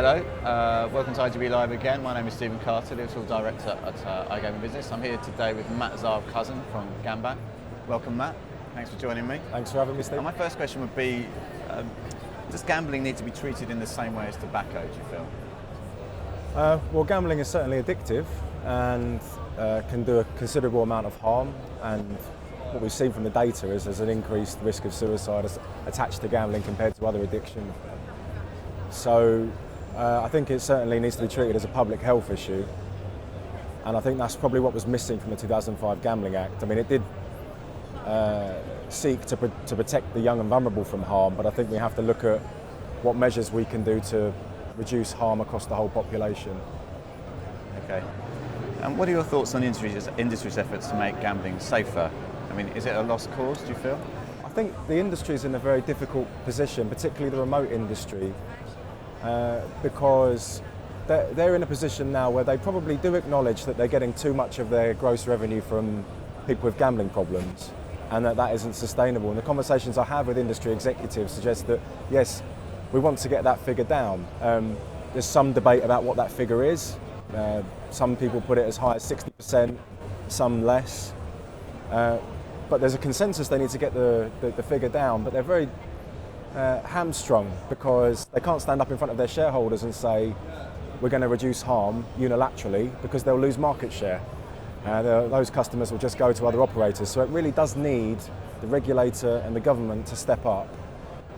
Hello, welcome to IGB Live again. My name is Stephen Carter, Digital Director at iGaming Business. I'm here today with Matt Zarb-Cousin from Gamban. Welcome, Matt. Thanks for joining me. Thanks for having me, Steve. My first question would be, does gambling need to be treated in the same way as tobacco, do you feel? Well, gambling is certainly addictive and can do a considerable amount of harm, and what we've seen from the data is there's an increased risk of suicide attached to gambling compared to other addictions. So I think it certainly needs to be treated as a public health issue, and I think that's probably what was missing from the 2005 Gambling Act. I mean, it did seek to protect the young and vulnerable from harm, but I think we have to look at what measures we can do to reduce harm across the whole population. Okay. And what are your thoughts on industry's efforts to make gambling safer? I mean, is it a lost cause, do you feel? I think the industry is in a very difficult position, particularly the remote industry, because they're in a position now where they probably do acknowledge that they're getting too much of their gross revenue from people with gambling problems, and that isn't sustainable. And the conversations I have with industry executives suggest that, yes, we want to get that figure down. There's some debate about what that figure is. Some people put it as high as 60%, some less. But there's a consensus they need to get the figure down, but they're very hamstrung because they can't stand up in front of their shareholders and say we're going to reduce harm unilaterally, because they'll lose market share. Those customers will just go to other operators. So it really does need the regulator and the government to step up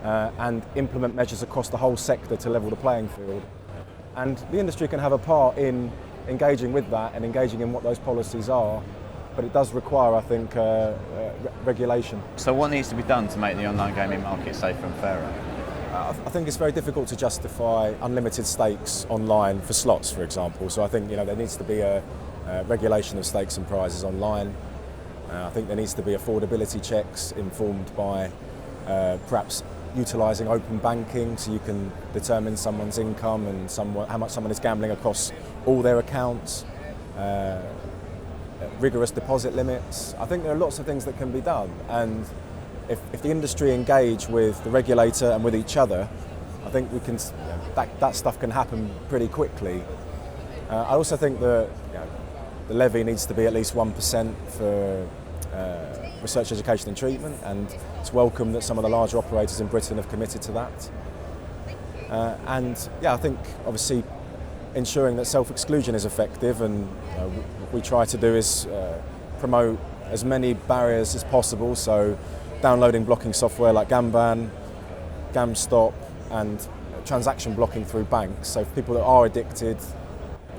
and implement measures across the whole sector to level the playing field. And the industry can have a part in engaging with that and engaging in what those policies are, but it does require, I think, regulation. So what needs to be done to make the online gaming market safer and fairer? I think it's very difficult to justify unlimited stakes online for slots, for example. So I think there needs to be a regulation of stakes and prizes online. I think there needs to be affordability checks informed by perhaps utilising open banking, so you can determine someone's income and how much someone is gambling across all their accounts. Rigorous deposit limits. I think there are lots of things that can be done, and if the industry engage with the regulator and with each other, I think we can. That stuff can happen pretty quickly. I also think that the levy needs to be at least 1% for research, education and treatment, and it's welcome that some of the larger operators in Britain have committed to that. I think obviously ensuring that self-exclusion is effective, and what we try to do is promote as many barriers as possible, so downloading blocking software like Gamban, GamStop, and transaction blocking through banks, so for people that are addicted,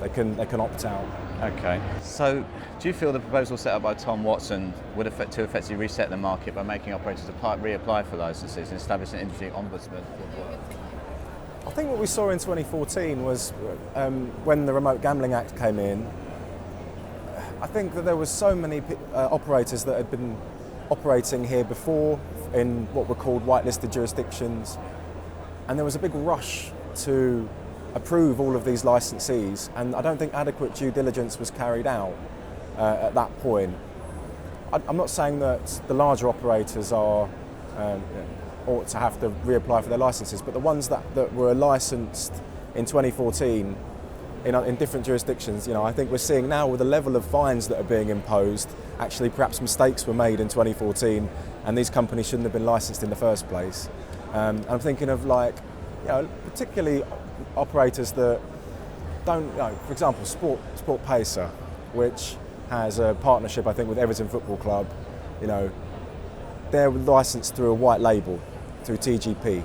they can opt out. Okay, so do you feel the proposal set up by Tom Watson would effectively reset the market by making operators reapply for licences and establish an industry ombudsman? I think what we saw in 2014 was when the Remote Gambling Act came in, I think that there was so many operators that had been operating here before in what were called whitelisted jurisdictions, and there was a big rush to approve all of these licensees, and I don't think adequate due diligence was carried out at that point. I'm not saying that the larger operators ought to have to reapply for their licenses, but the ones that were licensed in 2014 in different jurisdictions, I think we're seeing now with the level of fines that are being imposed, actually perhaps mistakes were made in 2014 and these companies shouldn't have been licensed in the first place. I'm thinking of particularly operators that don't, for example, Sport Pacer, which has a partnership, I think, with Everton Football Club. They're licensed through a white label, through TGP,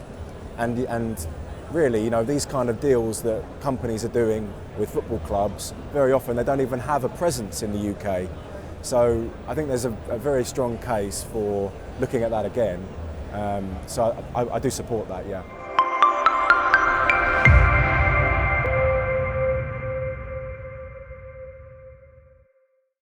and really, these kind of deals that companies are doing with football clubs, very often they don't even have a presence in the UK. So I think there's a very strong case for looking at that again. So I do support that, yeah.